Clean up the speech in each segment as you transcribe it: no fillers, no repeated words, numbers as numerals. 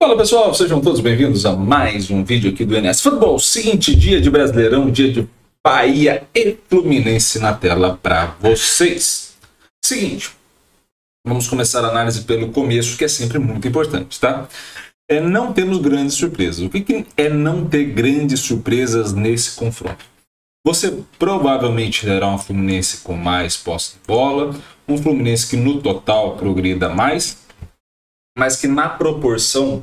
Fala pessoal, sejam todos bem-vindos a mais um vídeo aqui do NS Futebol. Seguinte, dia de Brasileirão, dia de Bahia e Fluminense na tela para vocês. Seguinte, vamos começar a análise pelo começo, que é sempre muito importante, tá? Não temos grandes surpresas. O que é não ter grandes surpresas nesse confronto? Você provavelmente terá um Fluminense com mais posse de bola, um Fluminense que no total progrida mais, mas que na proporção,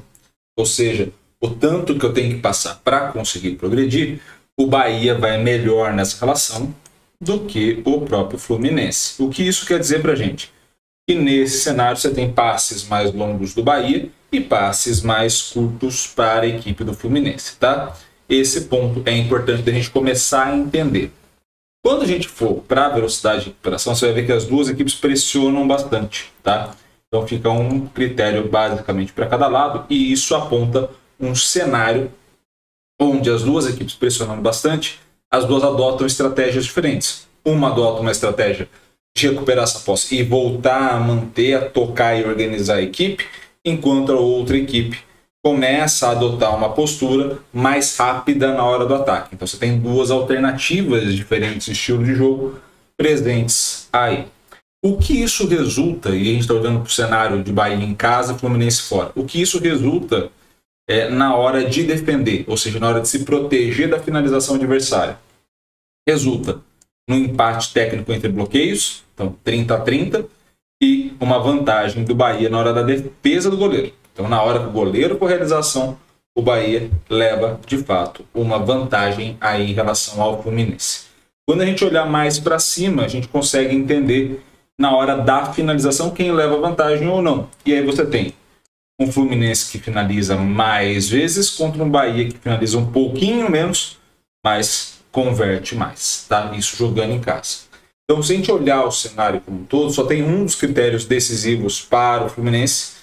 ou seja, o tanto que eu tenho que passar para conseguir progredir, o Bahia vai melhor nessa relação do que o próprio Fluminense. O que isso quer dizer para a gente? Que nesse cenário você tem passes mais longos do Bahia e passes mais curtos para a equipe do Fluminense, tá? Esse ponto é importante da gente começar a entender. Quando a gente for para a velocidade de recuperação, você vai ver que as duas equipes pressionam bastante, tá? Então fica um critério basicamente para cada lado e isso aponta um cenário onde as duas equipes pressionando bastante, as duas adotam estratégias diferentes. Uma adota uma estratégia de recuperar essa posse e voltar a manter, a tocar e organizar a equipe, enquanto a outra equipe começa a adotar uma postura mais rápida na hora do ataque. Então você tem duas alternativas diferentes de estilo de jogo presentes aí. O que isso resulta, e a gente está olhando para o cenário de Bahia em casa e Fluminense fora, o que isso resulta na hora de defender, ou seja, na hora de se proteger da finalização adversária. Resulta no empate técnico entre bloqueios, então 30-30, e uma vantagem do Bahia na hora da defesa do goleiro. Então, na hora que o goleiro for realização, o Bahia leva, de fato, uma vantagem aí em relação ao Fluminense. Quando a gente olhar mais para cima, a gente consegue entender na hora da finalização quem leva vantagem ou não. E aí você tem um Fluminense que finaliza mais vezes contra um Bahia que finaliza um pouquinho menos, mas converte mais, tá? Isso jogando em casa. Então, se a gente olhar o cenário como um todo, só tem um dos critérios decisivos para o Fluminense,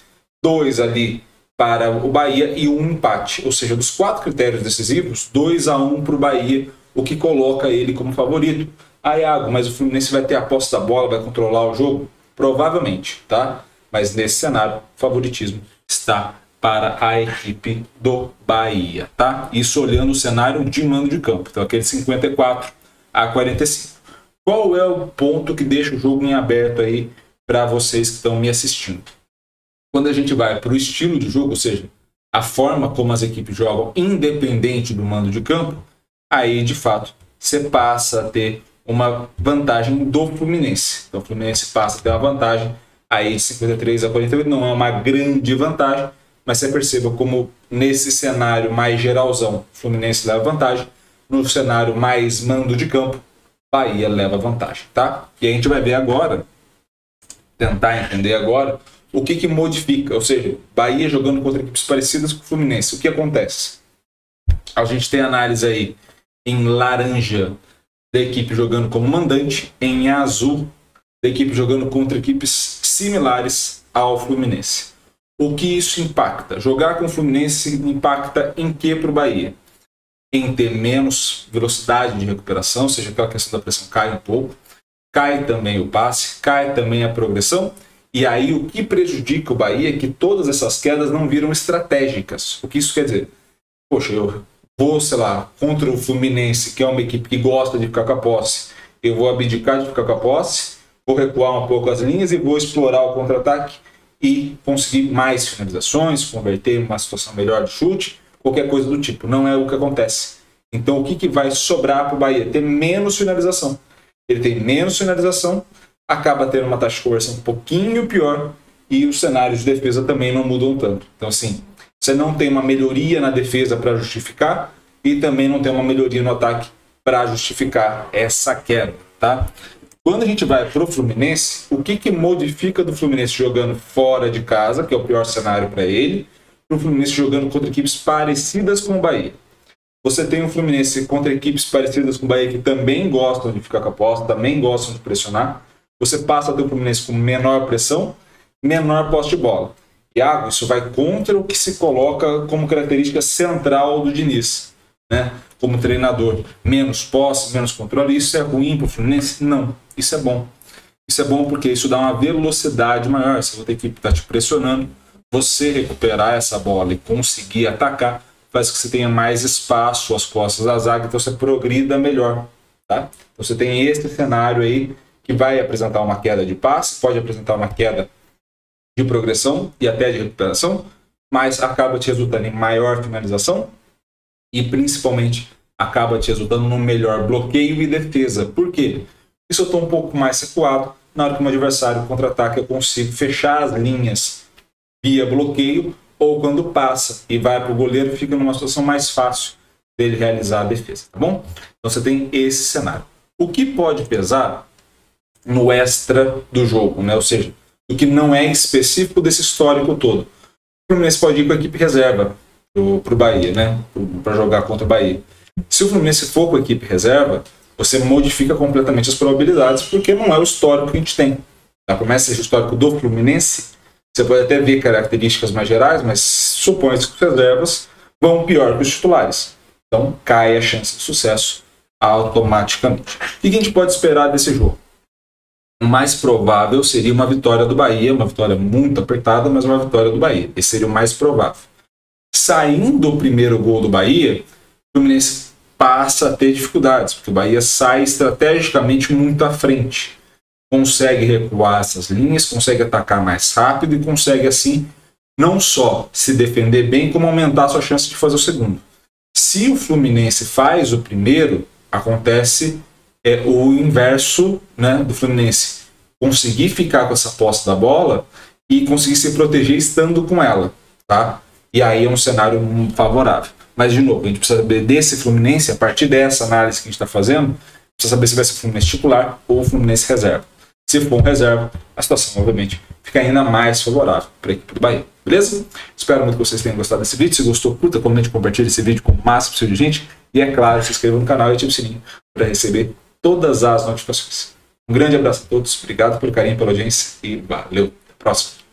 dois ali para o Bahia e um empate. Ou seja, dos 4 critérios decisivos, 2-1 para o Bahia, o que coloca ele como favorito. Iago, mas o Fluminense vai ter a posse da bola, vai controlar o jogo? Provavelmente, tá? Mas nesse cenário, o favoritismo está para a equipe do Bahia, tá? Isso olhando o cenário de mando de campo. Então, aquele 54-45. Qual é o ponto que deixa o jogo em aberto aí para vocês que estão me assistindo? Quando a gente vai para o estilo de jogo, ou seja, a forma como as equipes jogam independente do mando de campo, aí, de fato, você passa a ter uma vantagem do Fluminense. Então, o Fluminense passa a ter uma vantagem aí de 53-48, não é uma grande vantagem, mas você perceba como nesse cenário mais geralzão, o Fluminense leva vantagem, no cenário mais mando de campo, Bahia leva vantagem, tá? E a gente vai ver agora, tentar entender agora, o que modifica, ou seja, Bahia jogando contra equipes parecidas com o Fluminense. O que acontece? A gente tem análise aí em laranja da equipe jogando como mandante, em azul da equipe jogando contra equipes similares ao Fluminense. O que isso impacta? Jogar com o Fluminense impacta em que para o Bahia? Em ter menos velocidade de recuperação, ou seja, aquela questão da pressão cai um pouco, cai também o passe, cai também a progressão. E aí o que prejudica o Bahia é que todas essas quedas não viram estratégicas. O que isso quer dizer? Poxa, eu vou, sei lá, contra o Fluminense, que é uma equipe que gosta de ficar com a posse, eu vou abdicar de ficar com a posse, vou recuar um pouco as linhas e vou explorar o contra-ataque e conseguir mais finalizações, converter uma situação melhor de chute, qualquer coisa do tipo. Não é o que acontece. Então o que vai sobrar para o Bahia? Ter menos finalização. Ele tem menos finalização, acaba tendo uma taxa de conversão um pouquinho pior e os cenários de defesa também não mudam tanto. Então, assim, você não tem uma melhoria na defesa para justificar e também não tem uma melhoria no ataque para justificar essa queda, tá? Quando a gente vai para o Fluminense, o que modifica do Fluminense jogando fora de casa, que é o pior cenário para ele, para o Fluminense jogando contra equipes parecidas com o Bahia? Você tem um Fluminense contra equipes parecidas com o Bahia que também gostam de ficar com a posse, também gostam de pressionar. Você passa a ter o Fluminense com menor pressão, menor posse de bola. Iago, isso vai contra o que se coloca como característica central do Diniz, né? Como treinador. Menos posse, menos controle. Isso é ruim para o Fluminense? Não. Isso é bom. Isso é bom porque isso dá uma velocidade maior. Se a outra equipe está te pressionando, você recuperar essa bola e conseguir atacar, faz que você tenha mais espaço às costas da zaga, então você progrida melhor. Tá? Então você tem esse cenário aí que vai apresentar uma queda de passe, pode apresentar uma queda de progressão e até de recuperação, mas acaba te resultando em maior finalização e principalmente acaba te resultando no melhor bloqueio e defesa. Por quê? Se eu estou um pouco mais recuado, na hora que o meu adversário contra-ataca, eu consigo fechar as linhas via bloqueio, ou quando passa e vai para o goleiro, fica numa situação mais fácil dele realizar a defesa, tá bom? Então você tem esse cenário. O que pode pesar no extra do jogo, né? Ou seja, o que não é específico desse histórico todo. O Fluminense pode ir com a equipe reserva para o Bahia, né? Para jogar contra o Bahia. Se o Fluminense for com a equipe reserva, você modifica completamente as probabilidades, porque não é o histórico que a gente tem. Tá? Por mais que seja o histórico do Fluminense, você pode até ver características mais gerais, mas supõe-se que os reservas vão pior que os titulares. Então cai a chance de sucesso automaticamente. O que a gente pode esperar desse jogo? O mais provável seria uma vitória do Bahia, uma vitória muito apertada, mas uma vitória do Bahia. Esse seria o mais provável. Saindo o primeiro gol do Bahia, o Fluminense passa a ter dificuldades, porque o Bahia sai estrategicamente muito à frente. Consegue recuar essas linhas, consegue atacar mais rápido e consegue, assim, não só se defender bem, como aumentar a sua chance de fazer o segundo. Se o Fluminense faz o primeiro, acontece o inverso, né, do Fluminense conseguir ficar com essa posse da bola e conseguir se proteger estando com ela, tá? E aí é um cenário favorável. Mas, de novo, a gente precisa saber desse Fluminense, a partir dessa análise que a gente está fazendo, precisa saber se vai ser o Fluminense titular ou o Fluminense reserva. Se for um reserva, a situação, obviamente, fica ainda mais favorável para a equipe do Bahia. Beleza? Espero muito que vocês tenham gostado desse vídeo. Se gostou, curta, comente, compartilhe esse vídeo com o máximo possível de gente. E, é claro, se inscreva no canal e ative o sininho para receber todas as notificações. Um grande abraço a todos, obrigado pelo carinho, pela audiência e valeu. Até a próxima.